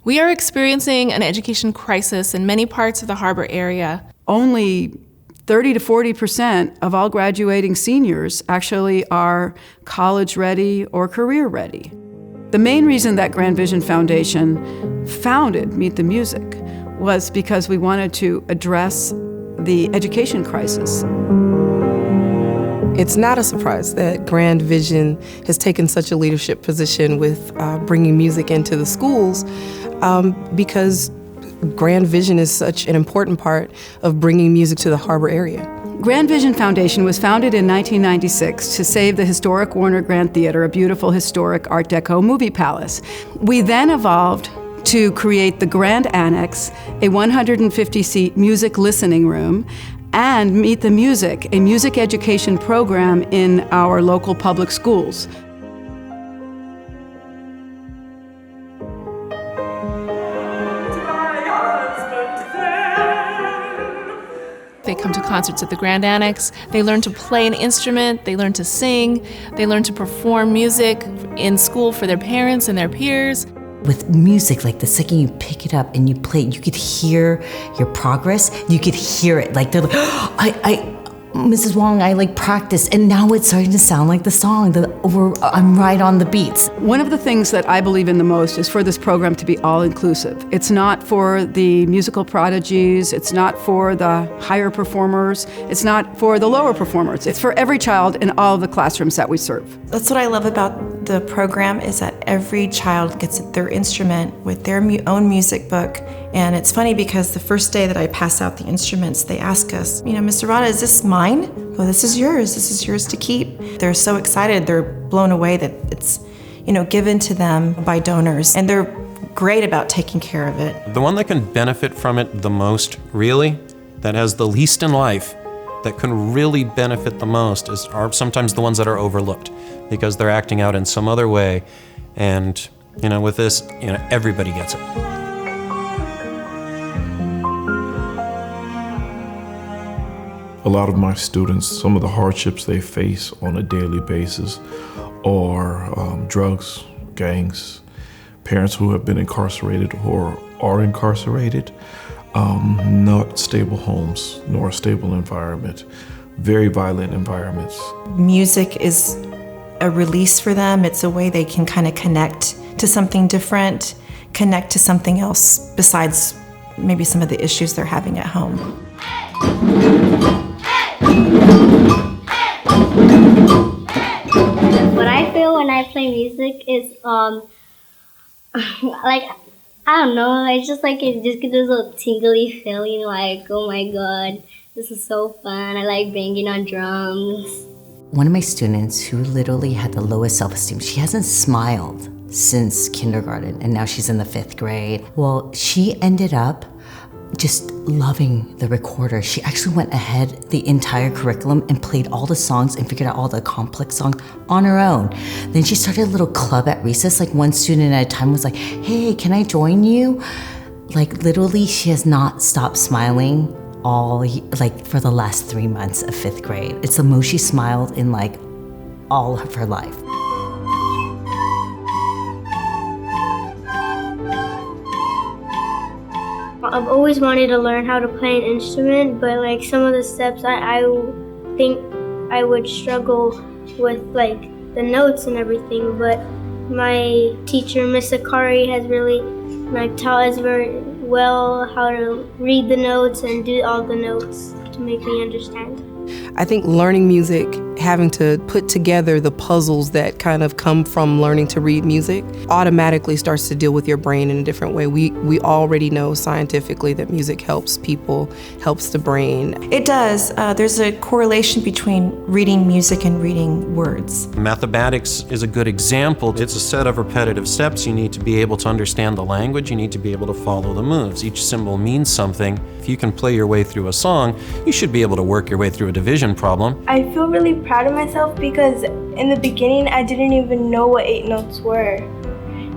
We are experiencing an education crisis in many parts of the Harbor area. Only 30 to 40% of all graduating seniors actually are college-ready or career-ready. The main reason that Grand Vision Foundation founded Meet the Music was because we wanted to address the education crisis. It's not a surprise that Grand Vision has taken such a leadership position with bringing music into the schools because Grand Vision is such an important part of bringing music to the Harbor area. Grand Vision Foundation was founded in 1996 to save the historic Warner Grand Theater, a beautiful historic Art Deco movie palace. We then evolved to create the Grand Annex, a 150-seat music listening room, and Meet the Music, a music education program in our local public schools. They come to concerts at the Grand Annex. They learn to play an instrument. They learn to sing. They learn to perform music in school for their parents and their peers. With music, like the second you pick it up and you play it, you could hear your progress. You could hear it. Like they're like, Mrs. Wong, I like practiced, and now it's starting to sound like the song. I'm right on the beats. One of the things that I believe in the most is for this program to be all-inclusive. It's not for the musical prodigies. It's not for the higher performers. It's not for the lower performers. It's for every child in all of the classrooms that we serve. That's what I love about the program, is that every child gets their instrument with their own music book. And it's funny because the first day that I pass out the instruments, they ask us, Ms. Arata, is this mine? Oh, this is yours. This is yours to keep. They're so excited. They're blown away that it's, given to them by donors. And they're great about taking care of it. The one that can benefit from it the most, really, that has the least in life, that can really benefit the most are sometimes the ones that are overlooked because they're acting out in some other way. And, with this, everybody gets it. A lot of my students, some of the hardships they face on a daily basis are drugs, gangs, parents who have been incarcerated or are incarcerated, not stable homes, nor a stable environment, very violent environments. Music is a release for them. It's a way they can kind of connect to something different, connect to something else besides maybe some of the issues they're having at home. What I feel when I play music is, I don't know, it's just like it just gives a little tingly feeling, like, oh my God, this is so fun. I like banging on drums. One of my students who literally had the lowest self-esteem, she hasn't smiled since kindergarten, and now she's in the 5th grade. Well, she ended up just loving the recorder. She actually went ahead the entire curriculum and played all the songs and figured out all the complex songs on her own. Then she started a little club at recess. Like one student at a time was like, hey, can I join you? Like literally she has not stopped smiling for the last 3 months of 5th grade. It's the most she smiled in all of her life. I've always wanted to learn how to play an instrument, but some of the steps I think I would struggle with the notes and everything, but my teacher, Miss Akari, has really taught us very well how to read the notes and do all the notes to make me understand. I think learning music, having to put together the puzzles that kind of come from learning to read music, automatically starts to deal with your brain in a different way. We already know scientifically that music helps people, helps the brain. It does. There's a correlation between reading music and reading words. Mathematics is a good example. It's a set of repetitive steps. You need to be able to understand the language. You need to be able to follow the moves. Each symbol means something. If you can play your way through a song, you should be able to work your way through a division problem. I feel really proud of myself because in the beginning I didn't even know what 8 notes were.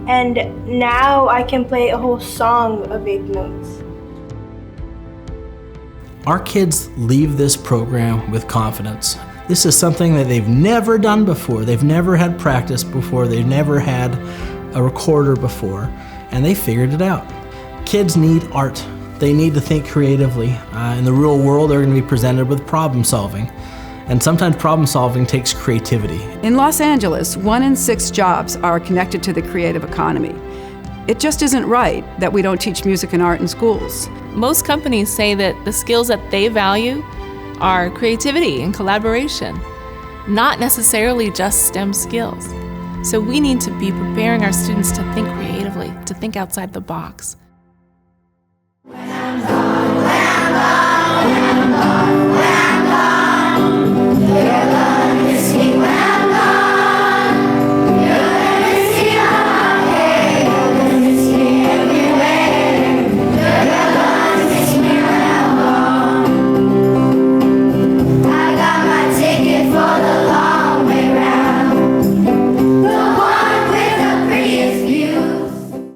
And now I can play a whole song of 8 notes. Our kids leave this program with confidence. This is something that they've never done before. They've never had practice before. They've never had a recorder before. and they figured it out. Kids need art. They need to think creatively. In the real world, they're going to be presented with problem solving. And sometimes problem solving takes creativity. In Los Angeles, 1 in 6 jobs are connected to the creative economy. It just isn't right that we don't teach music and art in schools. Most companies say that the skills that they value are creativity and collaboration, not necessarily just STEM skills. So we need to be preparing our students to think creatively, to think outside the box. When I'm gone,